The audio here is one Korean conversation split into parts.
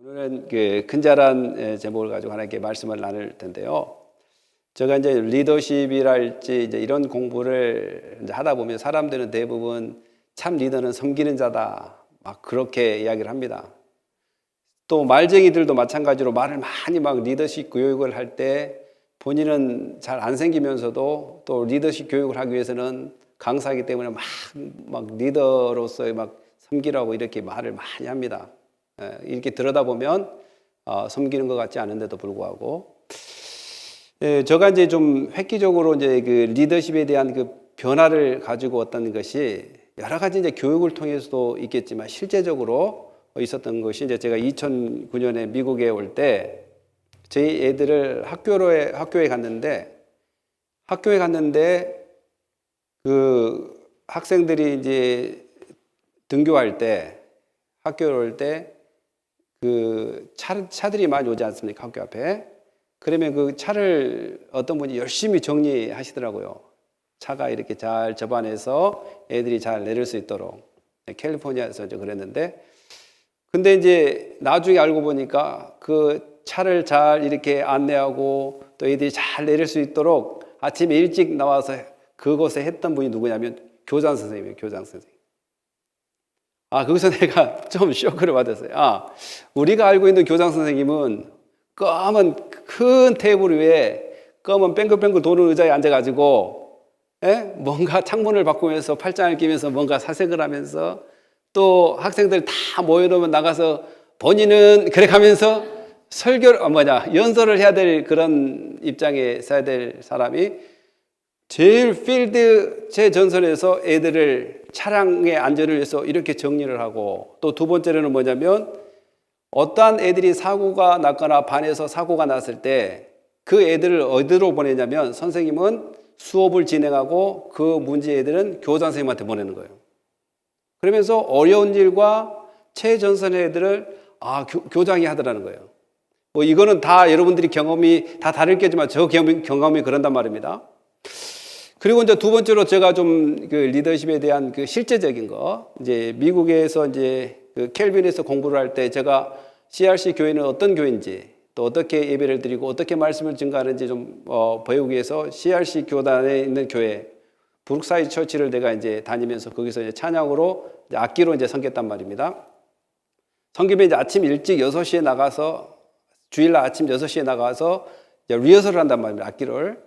오늘은 그 근자란 제목을 가지고 하나님께 말씀을 나눌 텐데요. 제가 이제 리더십이랄지 이제 이런 공부를 이제 하다 보면 사람들은 대부분 참 리더는 섬기는 자다 막 그렇게 이야기를 합니다. 또 말쟁이들도 마찬가지로 말을 많이 막 리더십 교육을 할 때 본인은 잘 안 생기면서도 또 리더십 교육을 하기 위해서는 강사이기 때문에 막 리더로서의 막 섬기라고 이렇게 말을 많이 합니다. 이렇게 들여다보면 섬기는 것 같지 않은데도 불구하고 제가 이제 좀 획기적으로 이제 그 리더십에 대한 그 변화를 가지고 왔다는 것이 여러 가지 이제 교육을 통해서도 있겠지만 실제적으로 있었던 것이 이제 제가 2009년에 미국에 올 때 저희 애들을 학교에 갔는데 그 학생들이 이제 등교할 때 학교에 올 때 그 차들이 많이 오지 않습니까? 학교 앞에. 그러면 그 차를 어떤 분이 열심히 정리하시더라고요. 차가 이렇게 잘 접안해서 애들이 잘 내릴 수 있도록. 캘리포니아에서 이제 그랬는데, 근데 이제 나중에 알고 보니까 그 차를 잘 이렇게 안내하고 또 애들이 잘 내릴 수 있도록 아침에 일찍 나와서 그곳에 했던 분이 누구냐면 교장 선생님이에요. 교장 선생님. 거기서 내가 좀 쇼크를 받았어요. 우리가 알고 있는 교장 선생님은 검은 큰 테이블 위에 검은 뺑글뺑글 도는 의자에 앉아가지고 뭔가 창문을 바꾸면서 팔짱을 끼면서 뭔가 사색을 하면서 또 학생들 다 모여놓으면 나가서 본인은 그래 가면서 연설을 해야 될 그런 입장에 서야 될 사람이 제일 필드 최전선에서 애들을 차량의 안전을 위해서 이렇게 정리를 하고 또 두 번째로는 뭐냐면 어떠한 애들이 사고가 났거나 반에서 사고가 났을 때 그 애들을 어디로 보내냐면 선생님은 수업을 진행하고 그 문제 애들은 교장 선생님한테 보내는 거예요. 그러면서 어려운 일과 최전선의 애들을 교장이 하더라는 거예요. 뭐 이거는 다 여러분들이 경험이 다 다르겠지만 저 경험이 그런단 말입니다. 그리고 이제 두 번째로 제가 좀 그 리더십에 대한 그 실제적인 거, 이제 미국에서 이제 그 켈빈에서 공부를 할 때 제가 CRC 교회는 어떤 교회인지 또 어떻게 예배를 드리고 어떻게 말씀을 증거하는지 좀 배우기 위해서 CRC 교단에 있는 교회 브룩사이드 처치를 내가 이제 다니면서 거기서 이제 찬양으로 이제 악기로 이제 섬겼단 말입니다. 섬기면 이제 아침 일찍 6시에 나가서 주일날 아침 6시에 나가서 이제 리허설을 한단 말입니다. 악기를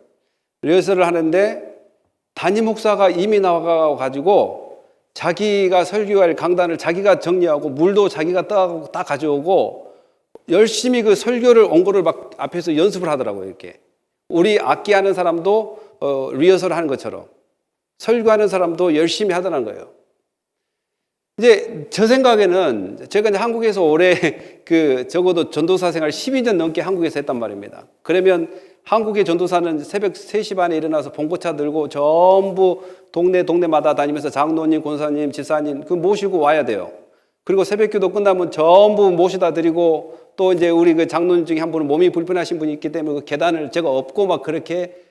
리허설을 하는데 담임 목사가 이미 나와가지고 자기가 설교할 강단을 자기가 정리하고 물도 자기가 딱 가져오고 열심히 그 설교를 원고를 막 앞에서 연습을 하더라고요. 이렇게 우리 악기 하는 사람도 리허설 하는 것처럼 설교하는 사람도 열심히 하더라는 거예요. 이제 저 생각에는 제가 이제 한국에서 올해 적어도 전도사 생활 12년 넘게 한국에서 했단 말입니다. 그러면 한국의 전도사는 새벽 3시 반에 일어나서 봉고차 들고 전부 동네마다 다니면서 장로님, 권사님, 지사님 모시고 와야 돼요. 그리고 새벽기도 끝나면 전부 모시다 드리고 또 이제 우리 그 장로님 중에 한 분은 몸이 불편하신 분이 있기 때문에 그 계단을 제가 업고 막 그렇게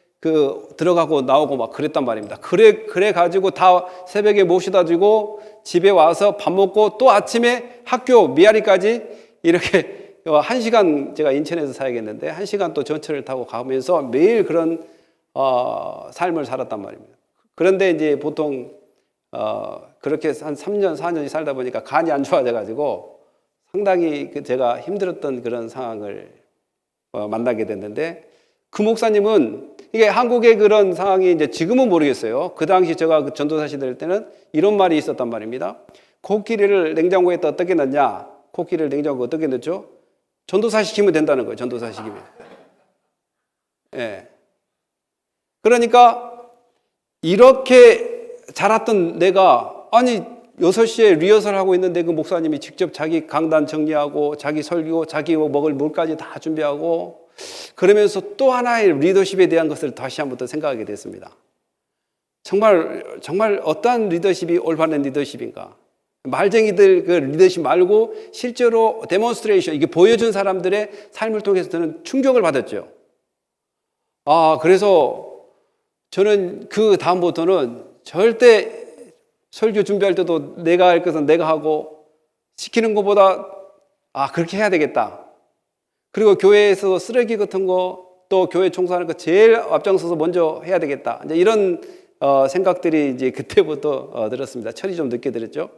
들어가고 나오고 막 그랬단 말입니다. 그래 가지고 다 새벽에 모시다 드리고 집에 와서 밥 먹고 또 아침에 학교 미아리까지 이렇게 1시간 제가 인천에서 살겠는데 1시간 또 전철을 타고 가면서 매일 그런 삶을 살았단 말입니다. 그런데 이제 보통 그렇게 한 3년, 4년이 살다 보니까 간이 안 좋아져가지고 상당히 제가 힘들었던 그런 상황을 만나게 됐는데 그 목사님은 이게 한국의 그런 상황이 이제 지금은 모르겠어요. 그 당시 제가 전도사 시절 때는 이런 말이 있었단 말입니다. 코끼리를 냉장고에 어떻게 넣냐? 코끼리를 냉장고에 어떻게 넣죠? 전도사 시키면 된다는 거예요. 전도사 시키면. 예. 그러니까 이렇게 자랐던 내가 6시에 리허설 하고 있는데 그 목사님이 직접 자기 강단 정리하고 자기 설교, 자기 먹을 물까지 다 준비하고 그러면서 또 하나의 리더십에 대한 것을 다시 한번 더 생각하게 됐습니다. 정말 어떠한 리더십이 올바른 리더십인가? 말쟁이들 그 리더십 말고 실제로 데몬스트레이션, 이게 보여준 사람들의 삶을 통해서 저는 충격을 받았죠. 그래서 저는 그 다음부터는 절대 설교 준비할 때도 내가 할 것은 내가 하고 시키는 것보다 그렇게 해야 되겠다. 그리고 교회에서 쓰레기 같은 거, 또 교회 청소하는 거 제일 앞장서서 먼저 해야 되겠다. 이제 이런 생각들이 이제 그때부터 들었습니다. 철이 좀 늦게 들었죠.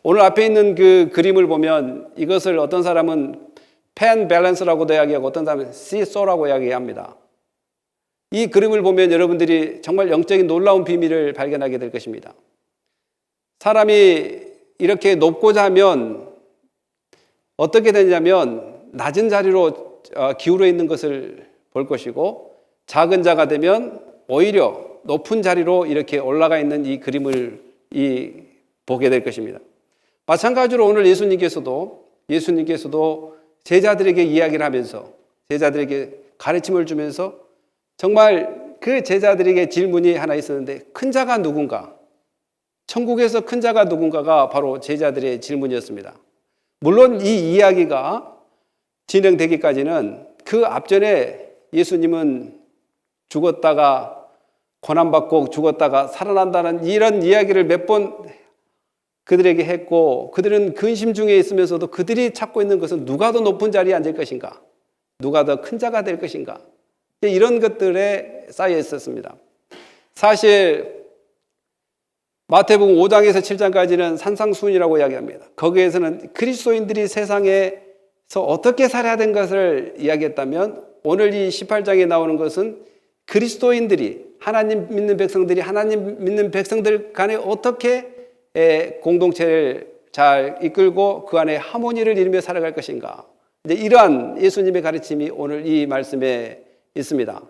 오늘 앞에 있는 그 그림을 보면 이것을 어떤 사람은 펜 밸런스라고도 이야기하고 어떤 사람은 시소라고 이야기합니다. 이 그림을 보면 여러분들이 정말 영적인 놀라운 비밀을 발견하게 될 것입니다. 사람이 이렇게 높고자 하면 어떻게 되냐면 낮은 자리로 기울어 있는 것을 볼 것이고, 작은 자가 되면 오히려 높은 자리로 이렇게 올라가 있는 이 그림을 보게 될 것입니다. 마찬가지로 오늘 예수님께서도 제자들에게 이야기를 하면서, 제자들에게 가르침을 주면서 정말 그 제자들에게 질문이 하나 있었는데, 큰 자가 누군가? 천국에서 큰 자가 누군가가 바로 제자들의 질문이었습니다. 물론 이 이야기가 진행되기까지는 그 앞전에 예수님은 죽었다가 고난받고 죽었다가 살아난다는 이런 이야기를 몇 번 그들에게 했고, 그들은 근심 중에 있으면서도 그들이 찾고 있는 것은 누가 더 높은 자리에 앉을 것인가, 누가 더 큰 자가 될 것인가, 이런 것들에 쌓여 있었습니다. 사실 마태복음 5장에서 7장까지는 산상수훈이라고 이야기합니다. 거기에서는 그리스도인들이 세상에서 어떻게 살아야 되는 것을 이야기했다면, 오늘 이 18장에 나오는 것은 그리스도인들이, 하나님 믿는 백성들이 하나님 믿는 백성들 간에 어떻게 공동체를 잘 이끌고 그 안에 하모니를 이루며 살아갈 것인가, 이제 이러한 예수님의 가르침이 오늘 이 말씀에 있습니다.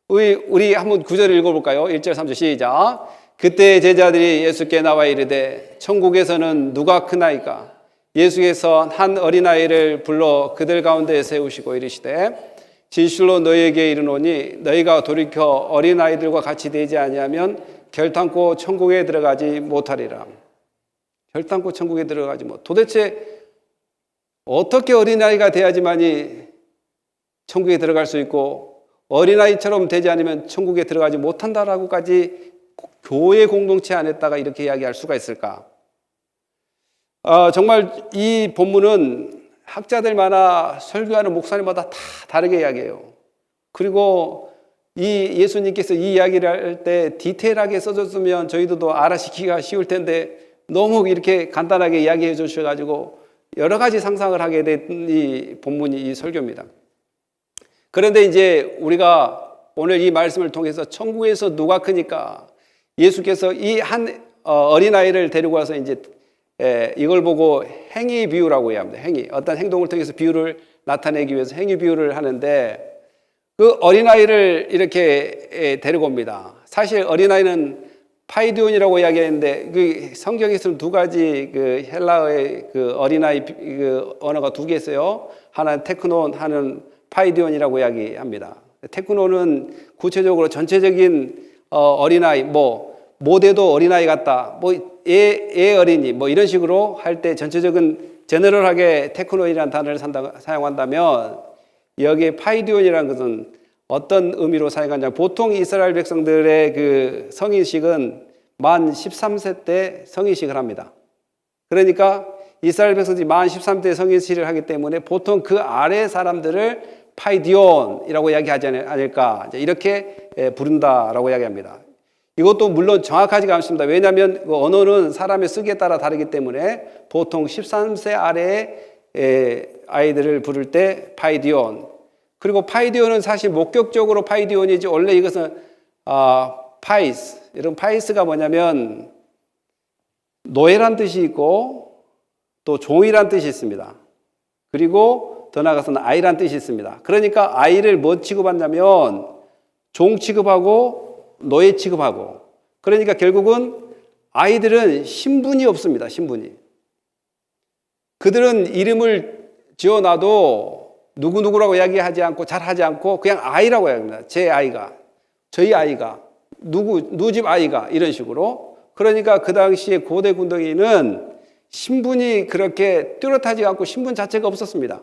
우리 한번 구절을 읽어볼까요? 1절 3절 시작. 그때 제자들이 예수께 나와 이르되 천국에서는 누가 크나이까? 예수께서 한 어린아이를 불러 그들 가운데 세우시고 이르시되 진실로 너희에게 이르노니 너희가 돌이켜 어린아이들과 같이 되지 아니하면 결탄코 천국에 들어가지 못하리라. 결탄코 천국에 들어가지 못. 도대체 어떻게 어린아이가 돼야지만이 천국에 들어갈 수 있고, 어린아이처럼 되지 않으면 천국에 들어가지 못한다라고까지 교회 공동체 안에다가 이렇게 이야기할 수가 있을까? 정말 이 본문은 학자들마다, 설교하는 목사님마다 다 다르게 이야기해요. 그리고 이 예수님께서 이 이야기를 할 때 디테일하게 써줬으면 저희들도 알아듣기가 쉬울 텐데, 너무 이렇게 간단하게 이야기해 주셔가지고 여러 가지 상상을 하게 된 이 본문이 이 설교입니다. 그런데 이제 우리가 오늘 이 말씀을 통해서 천국에서 누가 크니까, 예수께서 이 한 어린아이를 데리고 와서 이제 이걸 보고 행위 비유라고 이야기합니다. 행위. 어떤 행동을 통해서 비유를 나타내기 위해서 행위 비유를 하는데, 그 어린아이를 이렇게 데리고 옵니다. 사실 어린아이는 파이디온이라고 이야기했는데, 그 성경에서는 두 가지 그 헬라어의 그 어린아이 그 언어가 두 개 있어요. 하나는 테크논, 하나는 파이디온이라고 이야기합니다. 테크논은 구체적으로 전체적인 어린아이, 모대도 어린아이 같다, 애 어린이, 이런 식으로 할 때 전체적인 제너럴하게 테크논이라는 단어를 사용한다면, 여기에 파이디온이라는 것은 어떤 의미로 사용하냐면, 보통 이스라엘 백성들의 그 성인식은 만 13세 때 성인식을 합니다. 그러니까 이스라엘 백성들이 만 13세 성인식을 하기 때문에 보통 그 아래 사람들을 파이디온이라고 이야기하지 않을까, 이렇게 부른다라고 이야기합니다. 이것도 물론 정확하지가 않습니다. 왜냐하면 그 언어는 사람의 쓰기에 따라 다르기 때문에 보통 13세 아래의 아이들을 부를 때 파이디온. 그리고 파이디온은 사실 목격적으로 파이디온이지, 원래 이것은 파이스. 여러분, 파이스가 뭐냐면 노예란 뜻이 있고 또 종이란 뜻이 있습니다. 그리고 더 나아가서는 아이란 뜻이 있습니다. 그러니까 아이를 뭐 취급하냐면 종 취급하고 노예 취급하고, 그러니까 결국은 아이들은 신분이 없습니다. 신분이. 그들은 이름을 지어놔도 누구누구라고 이야기하지 않고 잘하지 않고 그냥 아이라고 이야기합니다. 제 아이가, 저희 아이가, 누구 집 아이가, 이런 식으로. 그러니까 그 당시에 고대 군동에는 신분이 그렇게 뚜렷하지 않고 신분 자체가 없었습니다.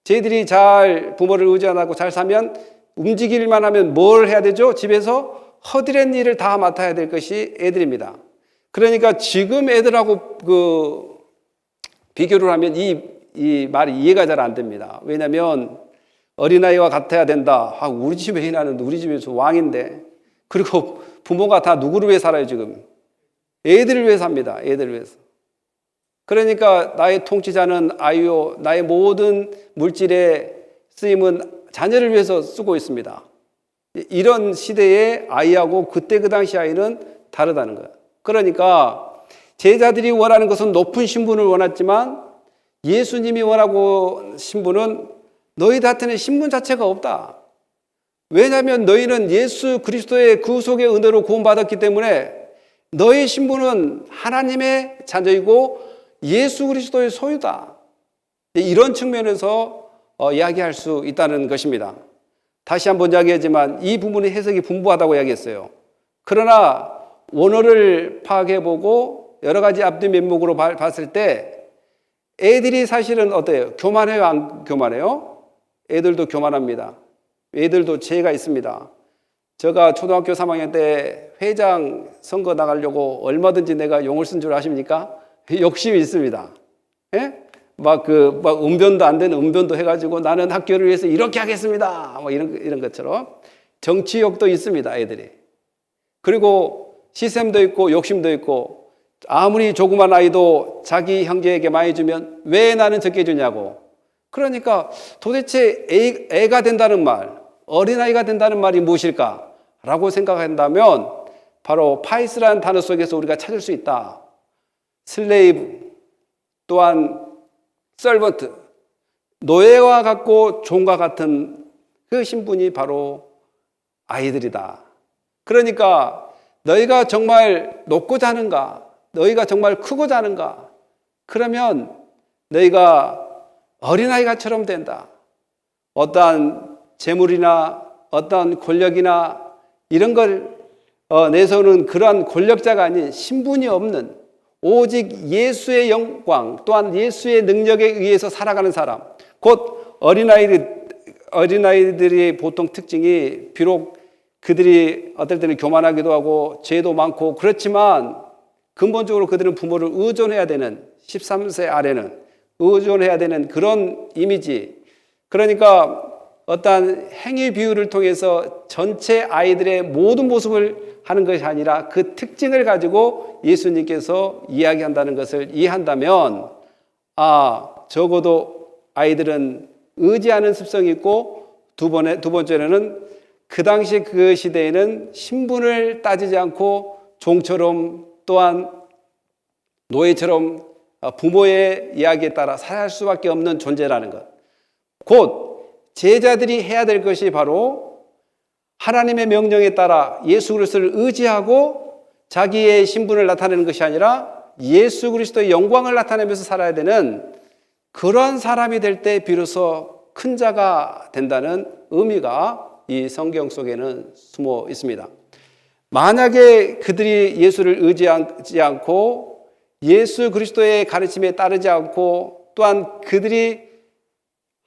저희들이 잘 부모를 의지 안 하고 잘 사면 움직일만 하면 뭘 해야 되죠? 집에서 허드렛 일을 다 맡아야 될 것이 애들입니다. 그러니까 지금 애들하고 비교를 하면 이 이 말이 이해가 잘 안 됩니다. 왜냐하면 어린아이와 같아야 된다. 우리 집에 희나는 우리 집에서 왕인데. 그리고 부모가 다 누구를 위해 살아요, 지금? 애들을 위해 삽니다. 애들을 위해서. 그러니까 나의 통치자는 아이요, 나의 모든 물질의 쓰임은 자녀를 위해서 쓰고 있습니다. 이런 시대의 아이하고 그때 그 당시 아이는 다르다는 거예요. 그러니까 제자들이 원하는 것은 높은 신분을 원했지만 예수님이 원하고 신분은 너희들한테는 신분 자체가 없다. 왜냐하면 너희는 예수 그리스도의 구속의 은혜로 구원받았기 때문에 너희 신분은 하나님의 자녀이고 예수 그리스도의 소유다. 이런 측면에서 이야기할 수 있다는 것입니다. 다시 한번 이야기하지만 이 부분의 해석이 분부하다고 이야기했어요. 그러나 원어를 파악해보고 여러 가지 앞뒤 면목으로 봤을 때 애들이 사실은 어때요? 교만해요? 안 교만해요? 애들도 교만합니다. 애들도 죄가 있습니다. 제가 초등학교 3학년 때 회장 선거 나가려고 얼마든지 내가 용을 쓴 줄 아십니까? 욕심이 있습니다. 예? 막 은변도 안 되는 은변도 해가지고 나는 학교를 위해서 이렇게 하겠습니다. 이런 것처럼 정치욕도 있습니다, 애들이. 그리고 시샘도 있고 욕심도 있고 아무리 조그만 아이도 자기 형제에게 많이 주면 왜 나는 적게 주냐고. 그러니까 도대체 애가 된다는 말, 어린아이가 된다는 말이 무엇일까? 라고 생각한다면 바로 파이스라는 단어 속에서 우리가 찾을 수 있다. 슬레이브 또한 서번트, 노예와 같고 종과 같은 그 신분이 바로 아이들이다. 그러니까 너희가 정말 높고자 하는가? 너희가 정말 크고자 하는가? 그러면 너희가 어린아이가처럼 된다. 어떠한 재물이나 어떠한 권력이나 이런 걸 내세우는 그러한 권력자가 아닌 신분이 없는 오직 예수의 영광 또한 예수의 능력에 의해서 살아가는 사람, 곧 어린아이들이 보통 특징이 비록 그들이 어떨 때는 교만하기도 하고 죄도 많고 그렇지만 근본적으로 그들은 부모를 의존해야 되는 13세 아래는 의존해야 되는 그런 이미지. 그러니까 어떠한 행위 비유를 통해서 전체 아이들의 모든 모습을 하는 것이 아니라 그 특징을 가지고 예수님께서 이야기한다는 것을 이해한다면 적어도 아이들은 의지하는 습성이 있고 두 번째로는 그 당시 그 시대에는 신분을 따지지 않고 종처럼 또한 노예처럼 부모의 이야기에 따라 살 수밖에 없는 존재라는 것. 곧 제자들이 해야 될 것이 바로 하나님의 명령에 따라 예수 그리스도를 의지하고 자기의 신분을 나타내는 것이 아니라 예수 그리스도의 영광을 나타내면서 살아야 되는 그런 사람이 될 때 비로소 큰 자가 된다는 의미가 이 성경 속에는 숨어 있습니다. 만약에 그들이 예수를 의지하지 않고 예수 그리스도의 가르침에 따르지 않고 또한 그들이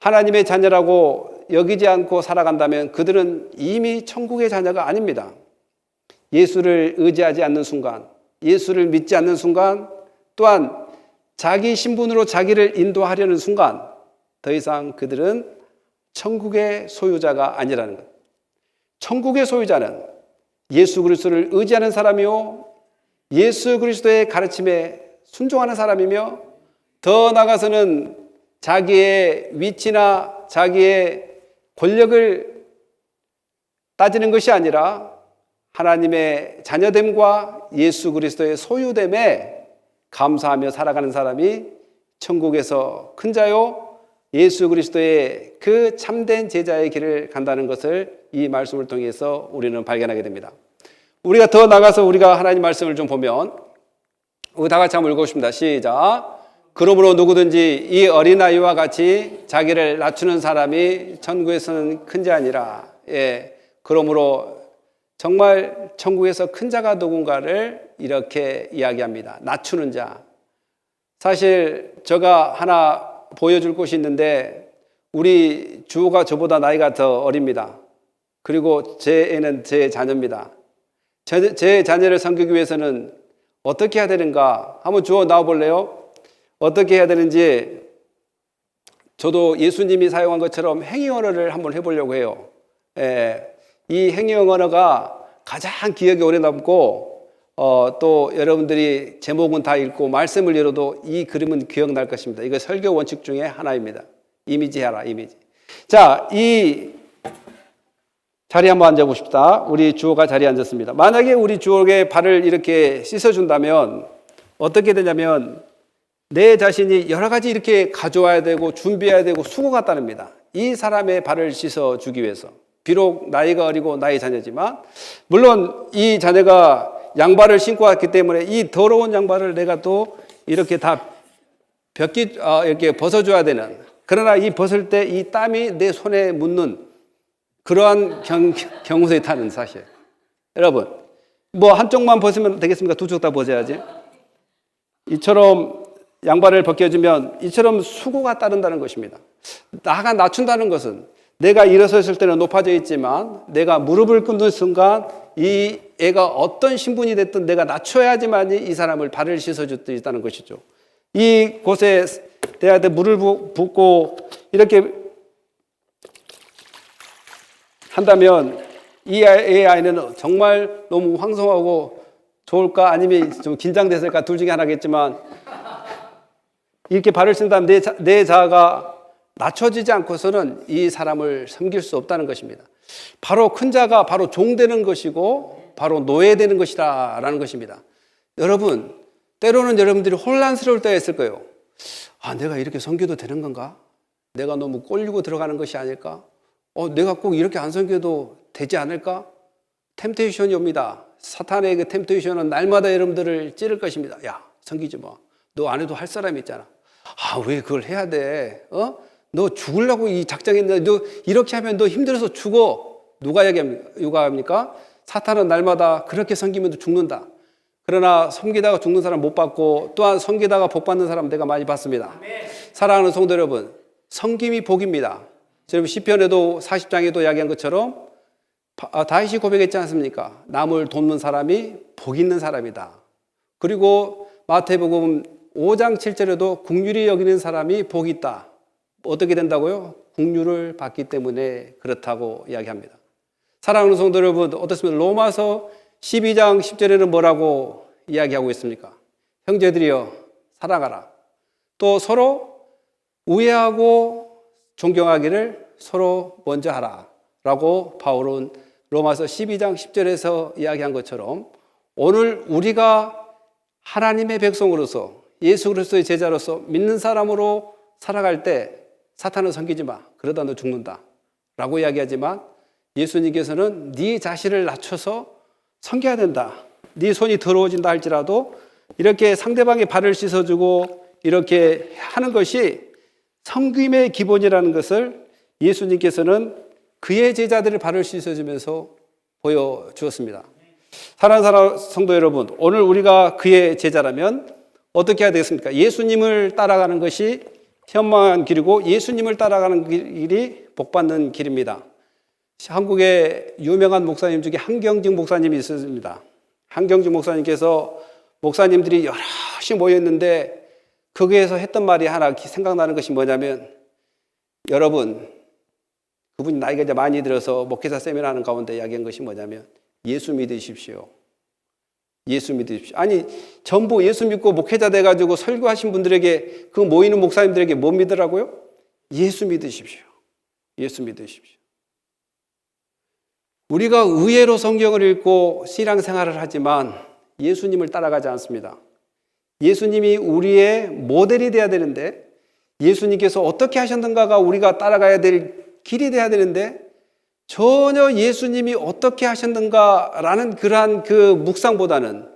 하나님의 자녀라고 여기지 않고 살아간다면 그들은 이미 천국의 자녀가 아닙니다. 예수를 의지하지 않는 순간, 예수를 믿지 않는 순간, 또한 자기 신분으로 자기를 인도하려는 순간 더 이상 그들은 천국의 소유자가 아니라는 것. 천국의 소유자는 예수 그리스도를 의지하는 사람이요, 예수 그리스도의 가르침에 순종하는 사람이며 더 나아가서는 자기의 위치나 자기의 권력을 따지는 것이 아니라 하나님의 자녀됨과 예수 그리스도의 소유됨에 감사하며 살아가는 사람이 천국에서 큰 자요 예수 그리스도의 그 참된 제자의 길을 간다는 것을 이 말씀을 통해서 우리는 발견하게 됩니다. 우리가 더 나가서 우리가 하나님 말씀을 좀 보면 우리 다 같이 한번 읽어보십니다. 시작. 그러므로 누구든지 이 어린아이와 같이 자기를 낮추는 사람이 천국에서는 큰 자 아니라. 그러므로 정말 천국에서 큰 자가 누군가를 이렇게 이야기합니다. 낮추는 자. 사실 제가 하나 보여줄 곳이 있는데 우리 주호가 저보다 나이가 더 어립니다. 그리고 제 애는 제 자녀입니다. 제 자녀를 섬기기 위해서는 어떻게 해야 되는가? 한번 주호 나와 볼래요? 어떻게 해야 되는지 저도 예수님이 사용한 것처럼 행위 언어를 한번 해보려고 해요. 이 행위 언어가 가장 기억에 오래 남고 또 여러분들이 제목은 다 읽고 말씀을 읽어도 이 그림은 기억날 것입니다. 이거 설교 원칙 중에 하나입니다. 이미지 하라, 이미지. 자, 이 자리에 한번 앉아봅시다. 우리 주호가 자리에 앉았습니다. 만약에 우리 주호의 발을 이렇게 씻어준다면 어떻게 되냐면 내 자신이 여러 가지 이렇게 가져와야 되고 준비해야 되고 수고가 따릅니다. 이 사람의 발을 씻어주기 위해서. 비록 나이가 어리고 나의 자녀지만 물론 이 자녀가 양발을 신고 왔기 때문에 이 더러운 양발을 내가 또 이렇게 다 이렇게 벗어줘야 되는, 그러나 이 벗을 때 이 땀이 내 손에 묻는 그러한 경우에 타는 사실. 여러분, 뭐 한쪽만 벗으면 되겠습니까? 두 쪽 다 벗어야지. 이처럼 양발을 벗겨주면 이처럼 수고가 따른다는 것입니다. 나가 낮춘다는 것은 내가 일어섰을 때는 높아져 있지만 내가 무릎을 꿇는 순간 이 애가 어떤 신분이 됐든 내가 낮춰야지만 이 사람을 발을 씻어줄 수 있다는 것이죠. 이 곳에 내가 물을 붓고 이렇게 한다면 이 아이는 정말 너무 황송하고 좋을까 아니면 좀 긴장됐을까 둘 중에 하나겠지만 이렇게 발을 쓴다면 내 자아가 낮춰지지 않고서는 이 사람을 섬길 수 없다는 것입니다. 바로 큰 자가 바로 종되는 것이고 바로 노예되는 것이라는 것입니다. 여러분, 때로는 여러분들이 혼란스러울 때가 있을 거예요. 아, 내가 이렇게 섬겨도 되는 건가? 내가 너무 꼴리고 들어가는 것이 아닐까? 내가 꼭 이렇게 안 섬겨도 되지 않을까? 템테이션이 옵니다. 사탄의 그 템테이션은 날마다 여러분들을 찌를 것입니다. 야, 섬기지 마. 너 안 해도 할 사람이 있잖아. 아, 왜 그걸 해야 돼? 너 죽으려고 이 작정했는데 너 이렇게 하면 너 힘들어서 죽어. 누가 요구합니까? 사탄은 날마다 그렇게 섬기면 죽는다. 그러나 섬기다가 죽는 사람 못 봤고 또한 섬기다가 복 받는 사람 내가 많이 봤습니다. 사랑하는 성도 여러분, 섬김이 복입니다. 여러분 시편에도 40장에도 이야기한 것처럼 다윗이 고백했지 않습니까? 남을 돕는 사람이 복 있는 사람이다. 그리고 마태복음 5장 7절에도 긍휼히 여기는 사람이 복이 있다. 어떻게 된다고요? 긍휼을 받기 때문에 그렇다고 이야기합니다. 사랑하는 성도 여러분, 어떻습니까? 로마서 12장 10절에는 뭐라고 이야기하고 있습니까? 형제들이여 사랑하라. 또 서로 우애하고 존경하기를 서로 먼저 하라. 라고 바울은 로마서 12장 10절에서 이야기한 것처럼 오늘 우리가 하나님의 백성으로서 예수 그리스도의 제자로서 믿는 사람으로 살아갈 때 사탄을 섬기지 마. 그러다 너 죽는다. 라고 이야기하지만 예수님께서는 네 자신을 낮춰서 섬겨야 된다. 네 손이 더러워진다 할지라도 이렇게 상대방의 발을 씻어주고 이렇게 하는 것이 섬김의 기본이라는 것을 예수님께서는 그의 제자들의 발을 씻어주면서 보여주었습니다. 사랑하는 성도 여러분, 오늘 우리가 그의 제자라면 어떻게 해야 되겠습니까? 예수님을 따라가는 것이 현명한 길이고 예수님을 따라가는 길이 복받는 길입니다. 한국의 유명한 목사님 중에 한경직 목사님이 있습니다. 한경직 목사님께서 목사님들이 여럿이 모였는데 거기에서 했던 말이 하나 생각나는 것이 뭐냐면, 여러분, 그분이 나이가 이제 많이 들어서 목회자 세미나하는 가운데 이야기한 것이 뭐냐면 예수 믿으십시오. 예수 믿으십시오. 아니, 전부 예수 믿고 목회자 돼가지고 설교하신 분들에게, 그 모이는 목사님들에게 뭐 믿으라고요? 예수 믿으십시오. 예수 믿으십시오. 우리가 의외로 성경을 읽고 신앙생활을 하지만 예수님을 따라가지 않습니다. 예수님이 우리의 모델이 돼야 되는데, 예수님께서 어떻게 하셨는가가 우리가 따라가야 될 길이 돼야 되는데, 전혀 예수님이 어떻게 하셨는가라는 그러한 그 묵상보다는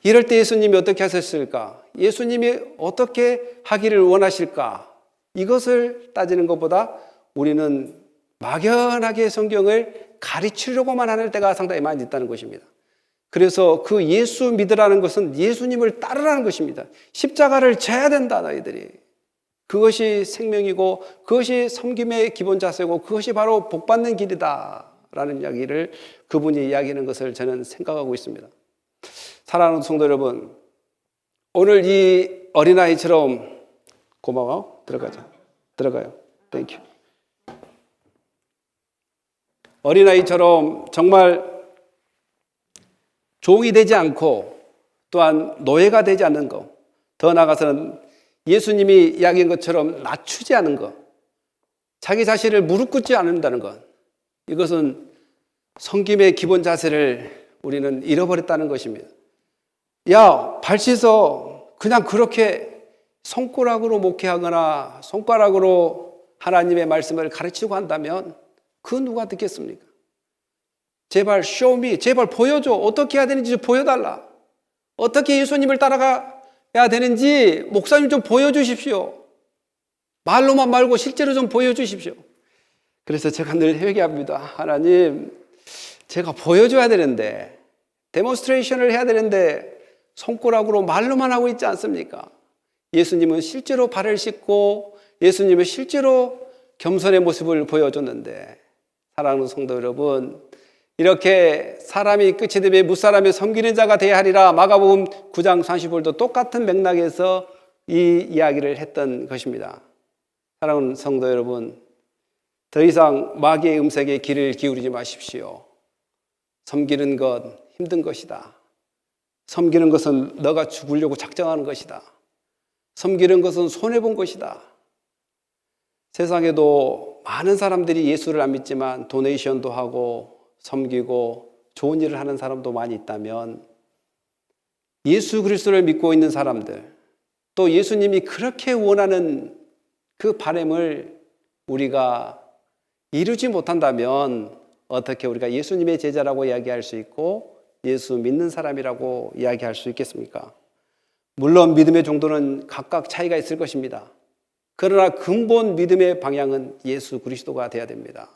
이럴 때 예수님이 어떻게 하셨을까? 예수님이 어떻게 하기를 원하실까? 이것을 따지는 것보다 우리는 막연하게 성경을 가르치려고만 하는 때가 상당히 많이 있다는 것입니다. 그래서 그 예수 믿으라는 것은 예수님을 따르라는 것입니다. 십자가를 져야 된다, 너희들이. 그것이 생명이고 그것이 섬김의 기본 자세고 그것이 바로 복받는 길이다 라는 이야기를 그분이 이야기하는 것을 저는 생각하고 있습니다. 사랑하는 성도 여러분, 오늘 이 어린아이처럼, 고마워, 들어가요. 땡큐. 어린아이처럼 정말 종이 되지 않고 또한 노예가 되지 않는 것, 더 나아가서는 예수님이 이야기한 것처럼 낮추지 않은 것, 자기 자신을 무릎 꿇지 않는다는 것, 이것은 섬김의 기본 자세를 우리는 잃어버렸다는 것입니다. 야, 발 씻어. 그냥 그렇게 손가락으로 목회하거나 손가락으로 하나님의 말씀을 가르치고 한다면 그 누가 듣겠습니까? 제발 show me, 제발 보여줘. 어떻게 해야 되는지 보여달라. 어떻게 예수님을 따라가야 되는지 목사님 좀 보여주십시오. 말로만 말고 실제로 좀 보여주십시오. 그래서 제가 늘 회개합니다. 하나님, 제가 보여줘야 되는데, 데몬스트레이션을 해야 되는데 손가락으로 말로만 하고 있지 않습니까? 예수님은 실제로 발을 씻고 예수님은 실제로 겸손의 모습을 보여줬는데, 사랑하는 성도 여러분, 이렇게 사람이 끝이 되매 무사람이 섬기는 자가 되어야 하리라 마가복음 9장 30절도 똑같은 맥락에서 이 이야기를 했던 것입니다. 사랑하는 성도 여러분, 더 이상 마귀의 음색에 귀를 기울이지 마십시오. 섬기는 것 힘든 것이다. 섬기는 것은 너가 죽으려고 작정하는 것이다. 섬기는 것은 손해본 것이다. 세상에도 많은 사람들이 예수를 안 믿지만 도네이션도 하고 섬기고 좋은 일을 하는 사람도 많이 있다면, 예수 그리스도를 믿고 있는 사람들, 또 예수님이 그렇게 원하는 그 바람을 우리가 이루지 못한다면 어떻게 우리가 예수님의 제자라고 이야기할 수 있고 예수 믿는 사람이라고 이야기할 수 있겠습니까? 물론 믿음의 정도는 각각 차이가 있을 것입니다. 그러나 근본 믿음의 방향은 예수 그리스도가 되어야 됩니다.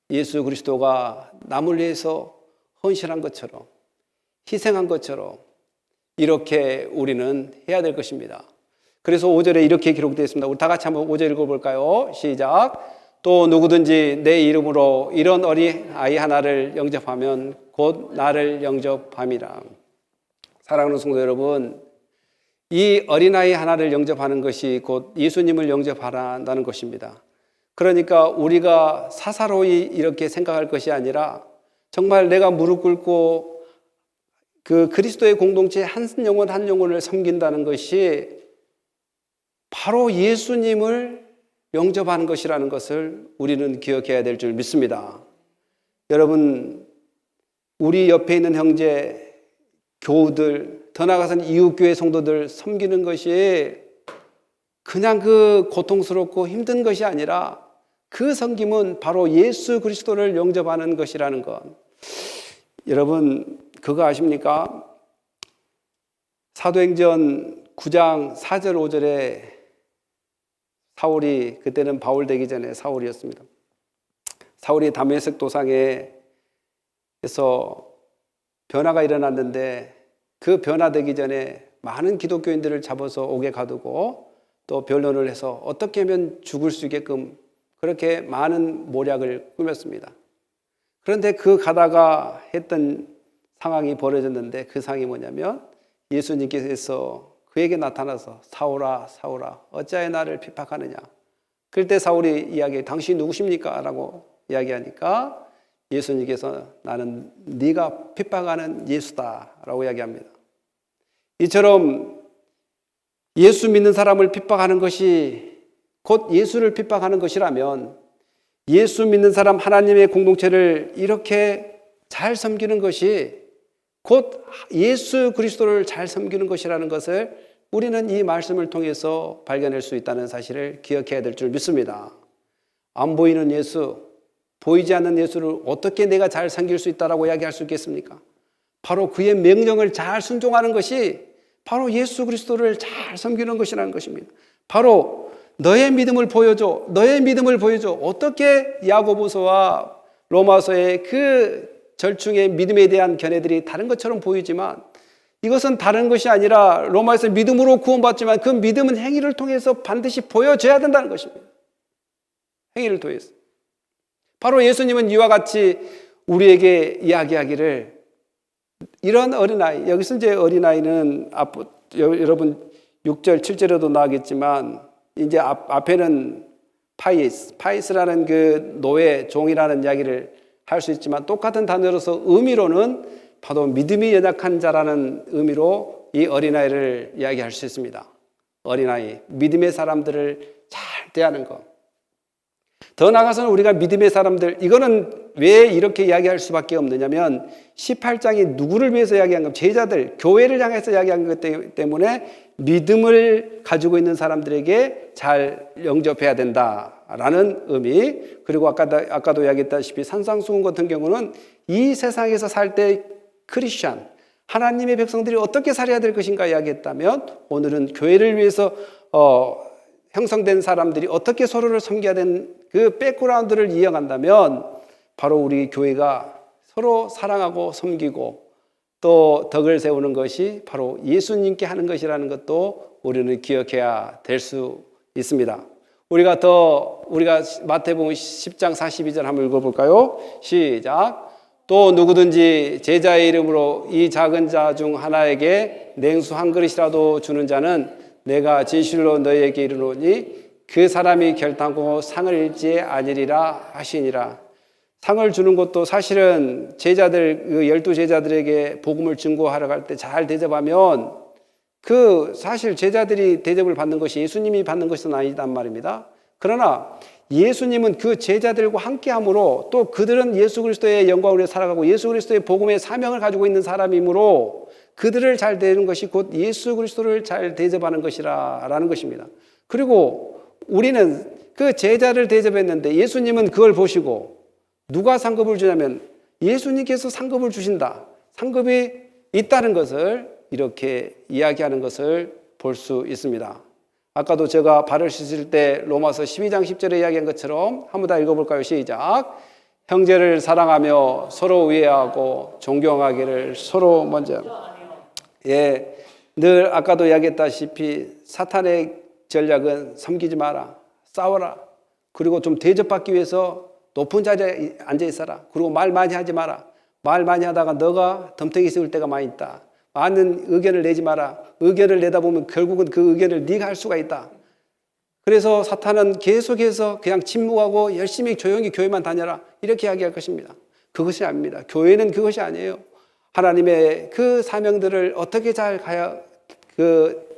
예수 그리스도가 남을 위해서 헌신한 것처럼, 희생한 것처럼 이렇게 우리는 해야 될 것입니다. 그래서 5절에 이렇게 기록되어 있습니다. 우리 다 같이 한번 5절 읽어볼까요? 시작. 또 누구든지 내 이름으로 이런 어린 아이 하나를 영접하면 곧 나를 영접함이라. 사랑하는 성도 여러분, 이 어린아이 하나를 영접하는 것이 곧 예수님을 영접하라는 것입니다. 그러니까 우리가 사사로이 이렇게 생각할 것이 아니라 정말 내가 무릎 꿇고 그 그리스도의 공동체 한 영혼 한 영혼을 섬긴다는 것이 바로 예수님을 영접하는 것이라는 것을 우리는 기억해야 될 줄 믿습니다. 여러분, 우리 옆에 있는 형제, 교우들, 더 나아가서는 이웃교회 성도들 섬기는 것이 그냥 그 고통스럽고 힘든 것이 아니라 그 섬김은 바로 예수 그리스도를 영접하는 것이라는 것. 여러분, 그거 아십니까? 사도행전 9장 4절 5절에 사울이, 그때는 바울 되기 전에 사울이었습니다. 사울이 다메섹 도상에서 변화가 일어났는데 그 변화되기 전에 많은 기독교인들을 잡아서 옥에 가두고 또 변론을 해서 어떻게 하면 죽을 수 있게끔 그렇게 많은 모략을 꾸몄습니다. 그런데 그 가다가 했던 상황이 벌어졌는데 그 상황이 뭐냐면 예수님께서 그에게 나타나서 사울아 사울아 어찌하여 나를 핍박하느냐. 그때 사울이 이야기해 당신 누구십니까? 라고 이야기하니까 예수님께서 나는 네가 핍박하는 예수다 라고 이야기합니다. 이처럼 예수 믿는 사람을 핍박하는 것이 곧 예수를 핍박하는 것이라면 예수 믿는 사람 하나님의 공동체를 이렇게 잘 섬기는 것이 곧 예수 그리스도를 잘 섬기는 것이라는 것을 우리는 이 말씀을 통해서 발견할 수 있다는 사실을 기억해야 될 줄 믿습니다. 안 보이는 예수, 보이지 않는 예수를 어떻게 내가 잘 섬길 수 있다라고 이야기할 수 있겠습니까? 바로 그의 명령을 잘 순종하는 것이 바로 예수 그리스도를 잘 섬기는 것이라는 것입니다. 바로 너의 믿음을 보여줘, 너의 믿음을 보여줘. 어떻게 야고보서와 로마서의 그 절충의 믿음에 대한 견해들이 다른 것처럼 보이지만 이것은 다른 것이 아니라 로마에서 믿음으로 구원받지만 그 믿음은 행위를 통해서 반드시 보여져야 된다는 것입니다. 행위를 통해서. 바로 예수님은 이와 같이 우리에게 이야기하기를 이런 어린아이, 여기서 이제 어린아이는 여러분 6절, 7절에도 나오겠지만 이제 앞에는 파이스라는 그 노예, 종이라는 이야기를 할 수 있지만 똑같은 단어로서 의미로는 바로 믿음이 연약한 자라는 의미로 이 어린아이를 이야기할 수 있습니다. 어린아이, 믿음의 사람들을 잘 대하는 것. 더 나아가서는 우리가 믿음의 사람들, 이거는 왜 이렇게 이야기할 수밖에 없느냐면 18장이 누구를 위해서 이야기한 것, 제자들, 교회를 향해서 이야기한 것 때문에 믿음을 가지고 있는 사람들에게 잘 영접해야 된다라는 의미. 그리고 아까도 이야기했다시피 산상수훈 같은 경우는 이 세상에서 살 때 크리스찬, 하나님의 백성들이 어떻게 살아야 될 것인가 이야기했다면, 오늘은 교회를 위해서 형성된 사람들이 어떻게 서로를 섬겨야 되는 그 백그라운드를 이어간다면 바로 우리 교회가 서로 사랑하고 섬기고 또 덕을 세우는 것이 바로 예수님께 하는 것이라는 것도 우리는 기억해야 될 수 있습니다. 우리가 마태복음 10장 42절 한번 읽어볼까요? 시작. 또 누구든지 제자의 이름으로 이 작은 자 중 하나에게 냉수 한 그릇이라도 주는 자는 내가 진실로 너희에게 이르노니 그 사람이 결단코 상을 잃지 아니리라 하시니라. 상을 주는 것도 사실은 제자들, 그 12제자들에게 복음을 증거하러 갈 때 잘 대접하면 그 사실 제자들이 대접을 받는 것이 예수님이 받는 것은 아니단 말입니다. 그러나 예수님은 그 제자들과 함께함으로 또 그들은 예수 그리스도의 영광을 위해 살아가고 예수 그리스도의 복음의 사명을 가지고 있는 사람이므로 그들을 잘 대하는 것이 곧 예수 그리스도를 잘 대접하는 것이라는 것입니다. 그리고 우리는 그 제자를 대접했는데 예수님은 그걸 보시고 누가 상급을 주냐면 예수님께서 상급을 주신다. 상급이 있다는 것을 이렇게 이야기하는 것을 볼 수 있습니다. 아까도 제가 발을 씻을 때 로마서 12장 10절에 이야기한 것처럼 한번 다 읽어볼까요? 시작. 형제를 사랑하며 서로 위하고 존경하기를 서로 먼저. 예, 늘 아까도 이야기했다시피 사탄의 전략은 섬기지 마라, 싸워라, 그리고 좀 대접받기 위해서 높은 자리에 앉아 있어라, 그리고 말 많이 하지 마라. 말 많이 하다가 너가 덤태기 세울 때가 많이 있다. 많은 의견을 내지 마라. 의견을 내다 보면 결국은 그 의견을 네가 할 수가 있다. 그래서 사탄은 계속해서 그냥 침묵하고 열심히 조용히 교회만 다녀라 이렇게 이야기할 것입니다. 그것이 아닙니다. 교회는 그것이 아니에요. 하나님의 그 사명들을 어떻게 잘 가야 그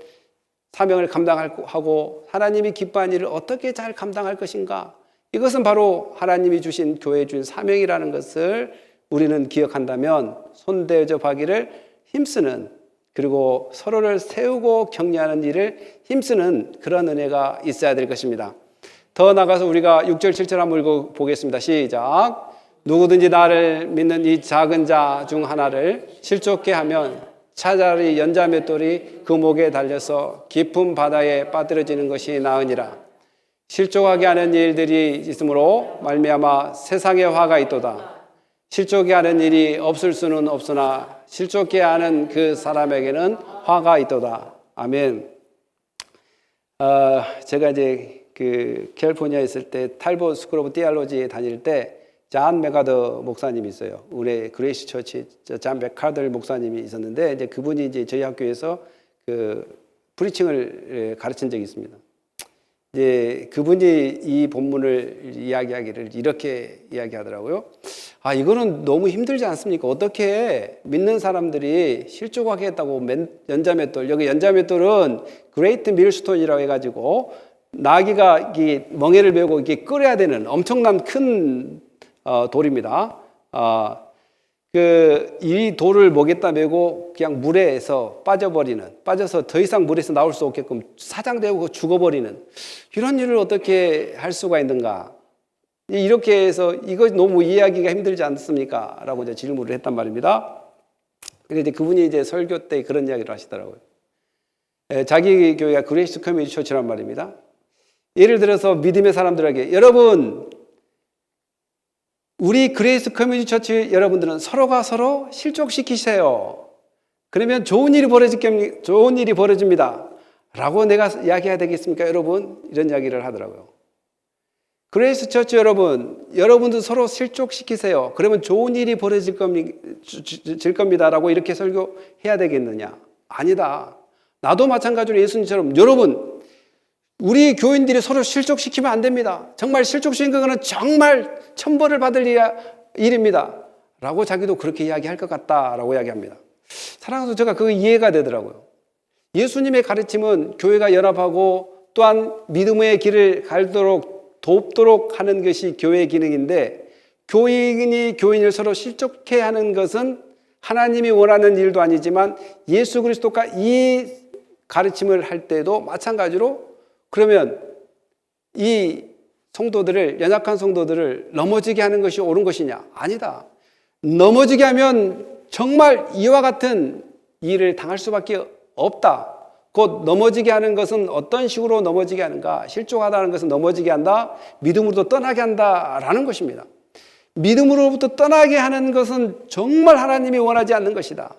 사명을 감당하고 하나님이 기뻐하는 일을 어떻게 잘 감당할 것인가, 이것은 바로 하나님이 주신 교회에 주신 사명이라는 것을 우리는 기억한다면 손대접하기를 힘쓰는, 그리고 서로를 세우고 격려하는 일을 힘쓰는 그런 은혜가 있어야 될 것입니다. 더 나아가서 우리가 6절 7절 한번 읽어보겠습니다. 시작. 누구든지 나를 믿는 이 작은 자 중 하나를 실족케 하면 차라리 연자 맷돌이 그 목에 달려서 깊은 바다에 빠뜨려지는 것이 나으니라. 실족하게 하는 일들이 있으므로 말미암아 세상에 화가 있도다. 실족하게 하는 일이 없을 수는 없으나 실족해 하는 그 사람에게는 화가 있도다. 아멘. 제가 이제 그 캘리포니아에 있을 때 탈보 스쿨 오브 디알로지에 다닐 때 잔 메가더 목사님이 있어요. 우리 그레이스 처치 잔 메카더 목사님이 있었는데 이제 그분이 이제 저희 학교에서 그 프리칭을 가르친 적이 있습니다. 이제 그분이 이 본문을 이야기하기를 이렇게 이야기하더라고요. 아, 이거는 너무 힘들지 않습니까? 어떻게 믿는 사람들이 실족하게 했다고 연자맷돌, 여기 연자맷돌은 그레이트 밀스톤이라고 해가지고 나귀가 이 멍에를 메고 이렇게 끌어야 되는 엄청난 큰 돌입니다. 이 돌을 목에다 메고 그냥 물에서 빠져서 더 이상 물에서 나올 수 없게끔 사장되고 죽어버리는 이런 일을 어떻게 할 수가 있는가? 이렇게 해서 이거 너무 이해하기가 힘들지 않습니까? 라고 이제 질문을 했단 말입니다. 그런데 그분이 이제 설교 때 그런 이야기를 하시더라고요. 자기 교회가 그레이스 커뮤니티 처치란 말입니다. 예를 들어서 믿음의 사람들에게 여러분, 우리 그레이스 커뮤니티 처치 여러분들은 서로가 서로 실족시키세요. 그러면 좋은 일이 벌어집니다. 라고 내가 이야기해야 되겠습니까, 여러분? 이런 이야기를 하더라고요. 그레이스 처치 여러분도 서로 실족시키세요. 그러면 좋은 일이 벌어질 겁니다. 라고 이렇게 설교해야 되겠느냐? 아니다. 나도 마찬가지로 예수님처럼 여러분, 우리 교인들이 서로 실족시키면 안 됩니다. 정말 실족시킨 거는 정말 천벌을 받을 일입니다. 라고 자기도 그렇게 이야기할 것 같다라고 이야기합니다. 사랑해서 제가 그거 이해가 되더라고요. 예수님의 가르침은 교회가 연합하고 또한 믿음의 길을 갈도록 돕도록 하는 것이 교회의 기능인데, 교인이 교인을 서로 실족해 하는 것은 하나님이 원하는 일도 아니지만 예수 그리스도가 이 가르침을 할 때도 마찬가지로, 그러면 이 성도들을, 연약한 성도들을 넘어지게 하는 것이 옳은 것이냐? 아니다. 넘어지게 하면 정말 이와 같은 일을 당할 수밖에 없다. 곧 넘어지게 하는 것은 어떤 식으로 넘어지게 하는가? 실족하다는 것은 넘어지게 한다, 믿음으로부터 떠나게 한다라는 것입니다. 믿음으로부터 떠나게 하는 것은 정말 하나님이 원하지 않는 것이다.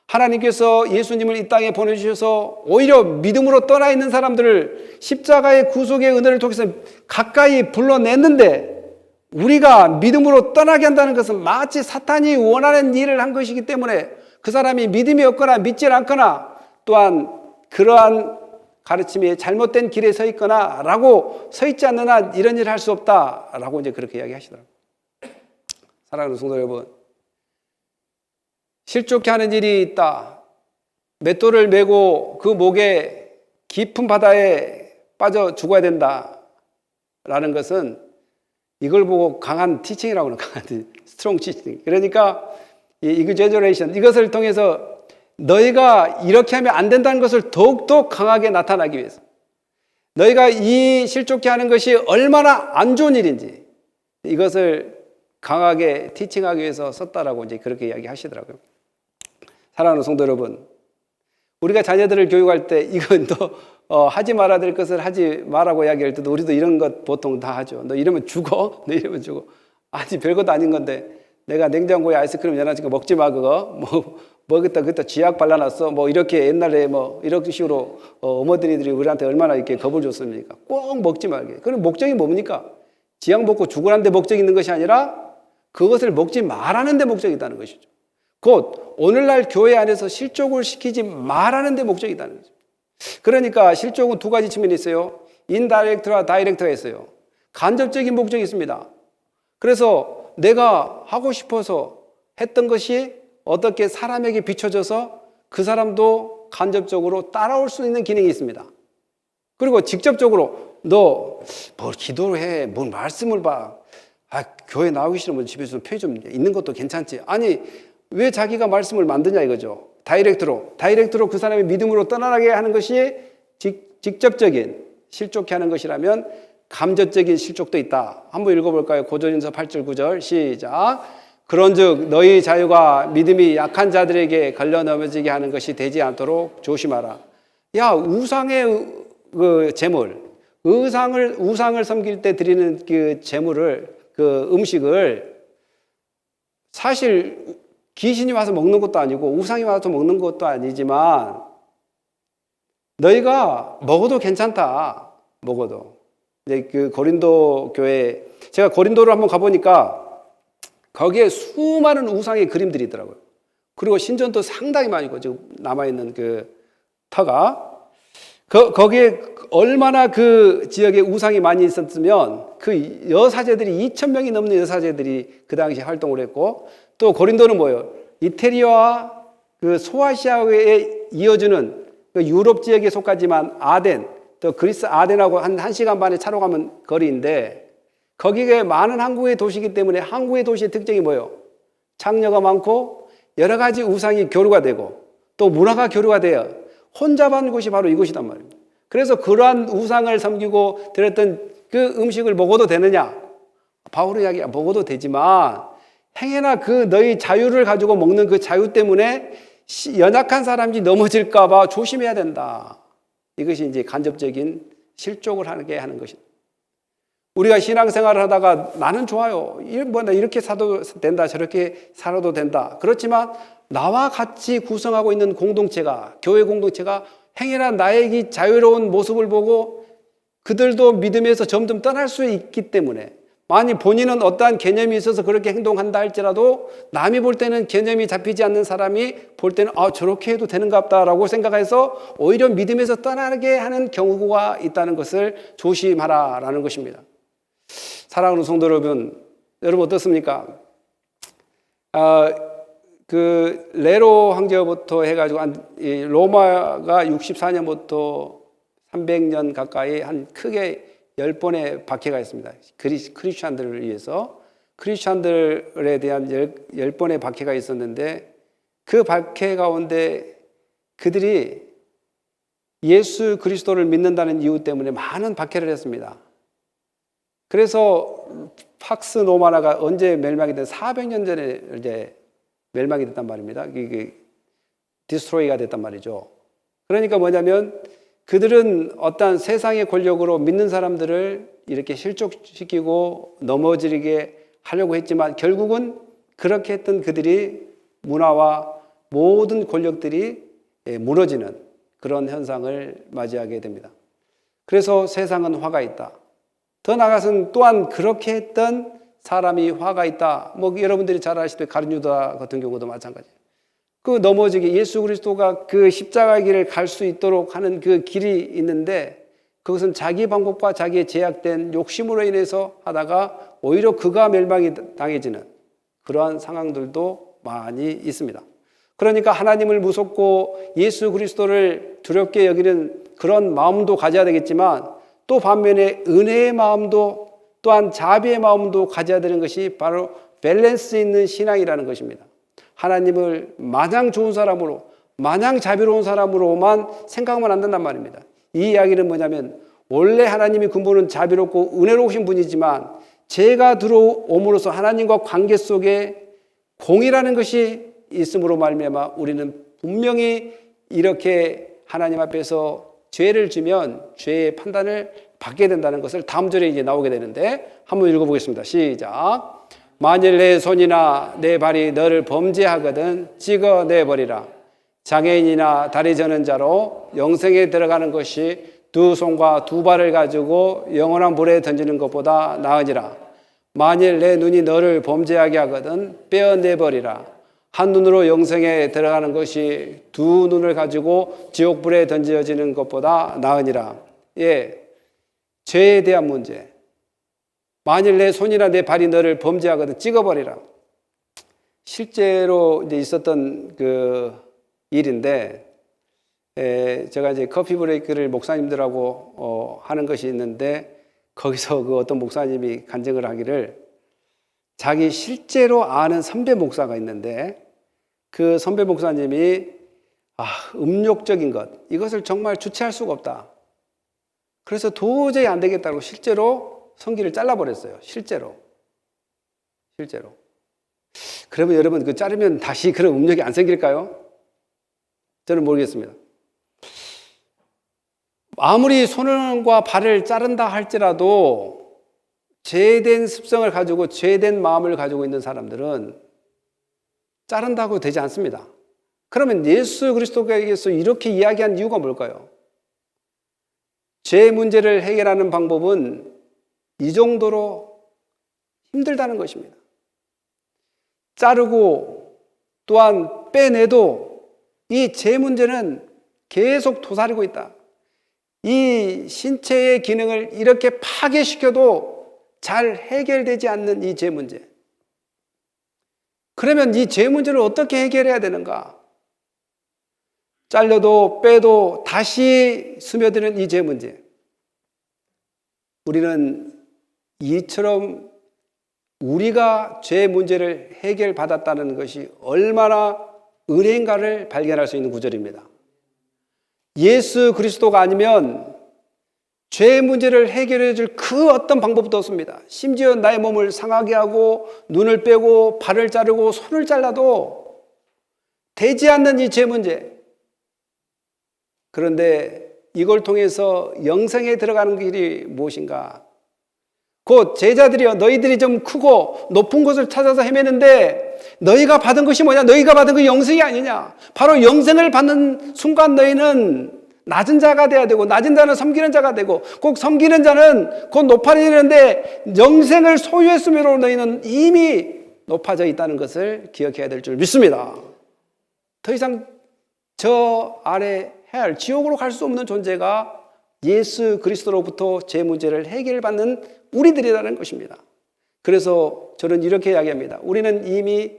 하나님께서 예수님을 이 땅에 보내주셔서 오히려 믿음으로 떠나 있는 사람들을 십자가의 구속의 은혜를 통해서 가까이 불러냈는데, 우리가 믿음으로 떠나게 한다는 것은 마치 사탄이 원하는 일을 한 것이기 때문에 그 사람이 믿음이 없거나 믿지 않거나 또한 그러한 가르침이 잘못된 길에 서 있거나 라고 서 있지 않는 한 이런 일을 할 수 없다라고 이제 그렇게 이야기하시더라고요. 사랑하는 성도 여러분, 실족해 하는 일이 있다. 맷돌을 메고 그 목에 깊은 바다에 빠져 죽어야 된다라는 것은 이걸 보고 강한 티칭이라고 하는, 강한 스트롱 티칭. 그러니까 이그제저레이션, 이것을 통해서 너희가 이렇게 하면 안 된다는 것을 더욱더 강하게 나타나기 위해서, 너희가 이 실족해 하는 것이 얼마나 안 좋은 일인지 이것을 강하게 티칭하기 위해서 썼다라고 이제 그렇게 이야기하시더라고요. 사랑하는 성도 여러분, 우리가 자녀들을 교육할 때 이건 너 하지 말아야 될 것을 하지 말라고 이야기할 때도 우리도 이런 것 보통 다 하죠. 너 이러면 죽어? 너 이러면 죽어? 아니, 별것도 아닌 건데 내가 냉장고에 아이스크림 열어놨으니까 먹지 마, 그거. 그때 쥐약 발라놨어. 이렇게 옛날에 이런 식으로 어머니들이 우리한테 얼마나 이렇게 겁을 줬습니까? 꼭 먹지 말게. 그럼 목적이 뭡니까? 쥐약 먹고 죽으라는 데 목적이 있는 것이 아니라 그것을 먹지 말라는 데 목적이 있다는 것이죠. 곧 오늘날 교회 안에서 실족을 시키지 말라는 데 목적이 있다는 거죠. 그러니까 실족은 두 가지 측면이 있어요. 인다이렉트와 다이렉트가 있어요. 간접적인 목적이 있습니다. 그래서 내가 하고 싶어서 했던 것이 어떻게 사람에게 비춰져서 그 사람도 간접적으로 따라올 수 있는 기능이 있습니다. 그리고 직접적으로 너 뭘 기도를 해, 뭘 말씀을 봐, 교회 나오기 싫으면 집에서 편히 좀 있는 것도 괜찮지. 아니, 왜 자기가 말씀을 만드냐 이거죠. 다이렉트로 그 사람의 믿음으로 떠나게 하는 것이 직접적인 실족해 하는 것이라면 감접적인 실족도 있다. 한번 읽어볼까요? 고린도전서 8절 9절 시작. 그런즉 너희 자유가 믿음이 약한 자들에게 걸려 넘어지게 하는 것이 되지 않도록 조심하라. 야, 우상의 그 제물, 우상을 섬길 때 드리는 그 제물을, 그 음식을 사실 귀신이 와서 먹는 것도 아니고 우상이 와서 먹는 것도 아니지만 너희가 먹어도 괜찮다. 먹어도. 이제 그 고린도 교회, 제가 고린도를 한번 가보니까 거기에 수많은 우상의 그림들이 있더라고요. 그리고 신전도 상당히 많이 있고 지금 남아있는 그 터가 거기에 얼마나 그 지역에 우상이 많이 있었으면 그 여사제들이 2,000명이 넘는 여사제들이 그 당시에 활동을 했고, 또 고린도는 뭐예요? 이태리와 그 소아시아에 이어주는 그 유럽 지역에 속하지만 아덴, 또 그리스 아덴하고 한 1시간 반에 차로 가면 거리인데, 거기에 많은 항구의 도시이기 때문에 항구의 도시의 특징이 뭐예요? 창녀가 많고 여러 가지 우상이 교류가 되고 또 문화가 교류가 되어 혼잡한 곳이 바로 이곳이단 말입니다. 그래서 그러한 우상을 섬기고 드렸던 그 음식을 먹어도 되느냐? 바울의 이야기가 먹어도 되지만 행여나 그 너희 자유를 가지고 먹는 그 자유 때문에 연약한 사람이 넘어질까 봐 조심해야 된다. 이것이 이제 간접적인 실족을 하게 하는 것입니다. 우리가 신앙생활을 하다가 나는 좋아요. 나 이렇게 살아도 된다. 저렇게 살아도 된다. 그렇지만 나와 같이 구성하고 있는 공동체가, 교회 공동체가 행여나 나의 이 자유로운 모습을 보고 그들도 믿음에서 점점 떠날 수 있기 때문에, 아니 본인은 어떠한 개념이 있어서 그렇게 행동한다 할지라도 남이 볼 때는 개념이 잡히지 않는 사람이 볼 때는 저렇게 해도 되는가 보다라고 생각해서 오히려 믿음에서 떠나게 하는 경우가 있다는 것을 조심하라라는 것입니다. 사랑하는 성도 여러분, 여러분 어떻습니까? 그 네로 황제부터 해가지고 로마가 64년부터 300년 가까이 한 크게 10번의 박해가 있습니다. 크리스찬들을 위해서 크리스찬들에 대한 10번의 박해가 있었는데 그 박해 가운데 그들이 예수 그리스도를 믿는다는 이유 때문에 많은 박해를 했습니다. 그래서 팍스 노마나가 언제 멸망이 된 400년 전에 이제 멸망이 됐단 말입니다. 이게 디스트로이가 됐단 말이죠. 그러니까 뭐냐면 그들은 어떠한 세상의 권력으로 믿는 사람들을 이렇게 실족시키고 넘어지게 하려고 했지만 결국은 그렇게 했던 그들이 문화와 모든 권력들이 무너지는 그런 현상을 맞이하게 됩니다. 그래서 세상은 화가 있다. 더 나아가서는 또한 그렇게 했던 사람이 화가 있다. 여러분들이 잘 아시듯이 가룟 유다 같은 경우도 마찬가지예요. 그 넘어지게 예수 그리스도가 그 십자가 길을 갈 수 있도록 하는 그 길이 있는데 그것은 자기 방법과 자기의 제약된 욕심으로 인해서 하다가 오히려 그가 멸망이 당해지는 그러한 상황들도 많이 있습니다. 그러니까 하나님을 무섭고 예수 그리스도를 두렵게 여기는 그런 마음도 가져야 되겠지만 또 반면에 은혜의 마음도 또한 자비의 마음도 가져야 되는 것이 바로 밸런스 있는 신앙이라는 것입니다. 하나님을 마냥 좋은 사람으로 마냥 자비로운 사람으로만 생각하면 안 된단 말입니다. 이 이야기는 뭐냐면 원래 하나님이 근본은 자비롭고 은혜로우신 분이지만 죄가 들어옴으로써 하나님과 관계 속에 공의라는 것이 있음으로 말미암아 우리는 분명히 이렇게 하나님 앞에서 죄를 지면 죄의 판단을 받게 된다는 것을 다음 절에 이제 나오게 되는데 한번 읽어보겠습니다. 시작. 만일 내 손이나 내 발이 너를 범죄하거든 찍어내버리라. 장애인이나 다리 저는 자로 영생에 들어가는 것이 두 손과 두 발을 가지고 영원한 불에 던지는 것보다 나으니라. 만일 내 눈이 너를 범죄하게 하거든 빼어내버리라. 한 눈으로 영생에 들어가는 것이 두 눈을 가지고 지옥불에 던져지는 것보다 나으니라. 죄에 대한 문제. 만일 내 손이나 내 발이 너를 범죄하거든 찍어버리라. 실제로 이제 있었던 그 일인데, 제가 이제 커피 브레이크를 목사님들하고 하는 것이 있는데, 거기서 그 어떤 목사님이 간증을 하기를 자기 실제로 아는 선배 목사가 있는데, 그 선배 목사님이 음욕적인 것, 이것을 정말 주체할 수가 없다. 그래서 도저히 안 되겠다고 실제로 성기를 잘라버렸어요. 실제로. 그러면 여러분 그 자르면 다시 그런 음력이 안 생길까요? 저는 모르겠습니다. 아무리 손과 발을 자른다 할지라도 죄된 습성을 가지고 죄된 마음을 가지고 있는 사람들은 자른다고 되지 않습니다. 그러면 예수 그리스도께서 이렇게 이야기한 이유가 뭘까요? 죄 문제를 해결하는 방법은 이 정도로 힘들다는 것입니다. 자르고 또한 빼내도 이 죄 문제는 계속 도사리고 있다. 이 신체의 기능을 이렇게 파괴시켜도 잘 해결되지 않는 이 죄 문제. 그러면 이 죄 문제를 어떻게 해결해야 되는가? 잘려도 빼도 다시 스며드는 이 죄 문제. 우리는 이처럼 우리가 죄 문제를 해결받았다는 것이 얼마나 은혜인가를 발견할 수 있는 구절입니다. 예수 그리스도가 아니면 죄 문제를 해결해 줄 그 어떤 방법도 없습니다. 심지어 나의 몸을 상하게 하고 눈을 빼고 발을 자르고 손을 잘라도 되지 않는 이 죄 문제. 그런데 이걸 통해서 영생에 들어가는 길이 무엇인가? 곧 제자들이여 너희들이 좀 크고 높은 곳을 찾아서 헤매는데 너희가 받은 것이 뭐냐? 너희가 받은 그 영생이 아니냐? 바로 영생을 받는 순간 너희는 낮은 자가 돼야 되고, 낮은 자는 섬기는 자가 되고, 꼭 섬기는 자는 곧 높아지는데 영생을 소유했으므로 너희는 이미 높아져 있다는 것을 기억해야 될 줄 믿습니다. 더 이상 저 아래 헬, 지옥으로 갈 수 없는 존재가 예수 그리스도로부터 제 문제를 해결받는 우리들이라는 것입니다. 그래서 저는 이렇게 이야기합니다. 우리는 이미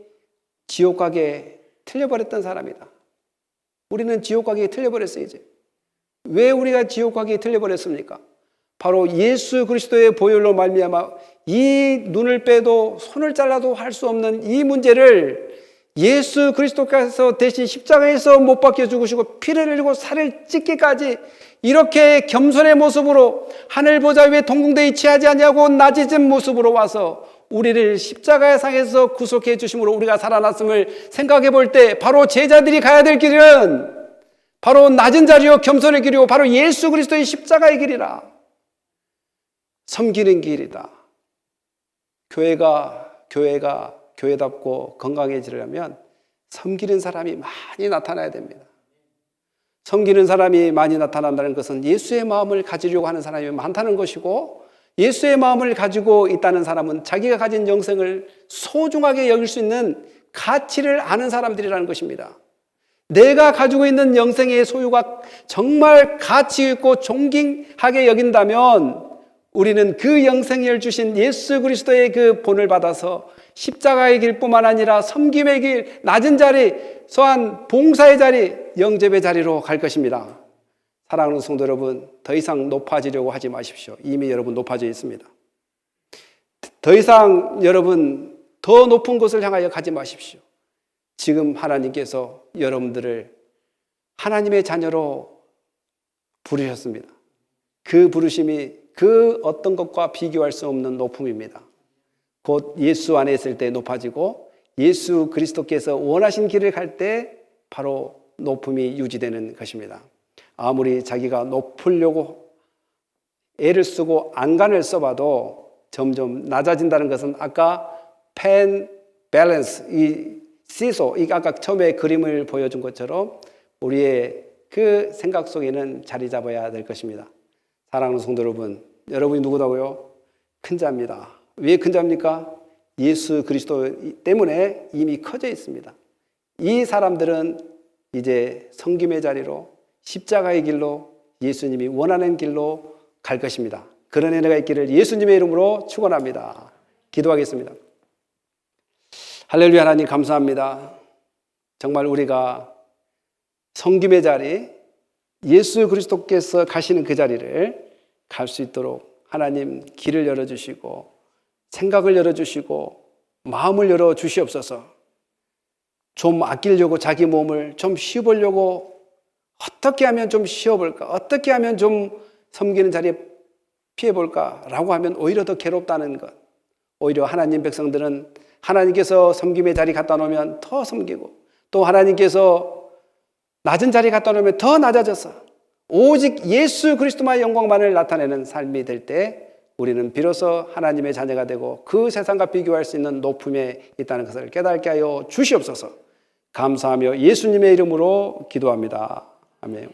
지옥 가기에 틀려버렸던 사람이다. 우리는 지옥 가기에 틀려버렸어요, 이제. 왜 우리가 지옥 가기에 틀려버렸습니까? 바로 예수 그리스도의 보혈로 말미암아 이 눈을 빼도 손을 잘라도 할 수 없는 이 문제를 예수 그리스도께서 대신 십자가에서 못 박혀 죽으시고 피를 흘리고 살을 찢기까지 이렇게 겸손의 모습으로 하늘 보좌 위에 동궁대에 취하지 아니하고 낮아진 모습으로 와서 우리를 십자가의 상에서 구속해 주심으로 우리가 살아났음을 생각해 볼 때 바로 제자들이 가야 될 길은 바로 낮은 자리요 겸손의 길이요 바로 예수 그리스도의 십자가의 길이라. 섬기는 길이다. 교회답고 건강해지려면 섬기는 사람이 많이 나타나야 됩니다. 섬기는 사람이 많이 나타난다는 것은 예수의 마음을 가지려고 하는 사람이 많다는 것이고, 예수의 마음을 가지고 있다는 사람은 자기가 가진 영생을 소중하게 여길 수 있는 가치를 아는 사람들이라는 것입니다. 내가 가지고 있는 영생의 소유가 정말 가치 있고 존귀하게 여긴다면 우리는 그 영생을 주신 예수 그리스도의 그 본을 받아서 십자가의 길뿐만 아니라 섬김의 길, 낮은 자리, 소한 봉사의 자리, 영접의 자리로 갈 것입니다. 사랑하는 성도 여러분, 더 이상 높아지려고 하지 마십시오. 이미 여러분 높아져 있습니다. 더 이상 여러분 더 높은 곳을 향하여 가지 마십시오. 지금 하나님께서 여러분들을 하나님의 자녀로 부르셨습니다. 그 부르심이 그 어떤 것과 비교할 수 없는 높음입니다. 곧 예수 안에 있을 때 높아지고 예수 그리스도께서 원하신 길을 갈 때 바로 높음이 유지되는 것입니다. 아무리 자기가 높으려고 애를 쓰고 안간을 써봐도 점점 낮아진다는 것은 아까 펜 밸런스, 이 시소, 이 아까 처음에 그림을 보여준 것처럼 우리의 그 생각 속에는 자리 잡아야 될 것입니다. 사랑하는 성도 여러분, 여러분이 누구다고요? 큰 자입니다. 왜 큰 자입니까? 예수 그리스도 때문에 이미 커져 있습니다. 이 사람들은 이제 섬김의 자리로 십자가의 길로 예수님이 원하는 길로 갈 것입니다. 그런 은혜가 있기를 예수님의 이름으로 축원합니다. 기도하겠습니다. 할렐루야. 하나님 감사합니다. 정말 우리가 섬김의 자리, 예수 그리스도께서 가시는 그 자리를 갈 수 있도록 하나님 길을 열어주시고 생각을 열어주시고 마음을 열어주시옵소서. 좀 아끼려고 자기 몸을 좀 쉬어보려고 어떻게 하면 좀 쉬어볼까, 어떻게 하면 좀 섬기는 자리에 피해볼까 라고 하면 오히려 더 괴롭다는 것. 오히려 하나님 백성들은 하나님께서 섬김의 자리 갖다 놓으면 더 섬기고, 또 하나님께서 낮은 자리 갖다 놓으면 더 낮아져서 오직 예수 그리스도만의 영광만을 나타내는 삶이 될 때 우리는 비로소 하나님의 자녀가 되고 그 세상과 비교할 수 있는 높음에 있다는 것을 깨닫게 하여 주시옵소서. 감사하며 예수님의 이름으로 기도합니다. 아멘.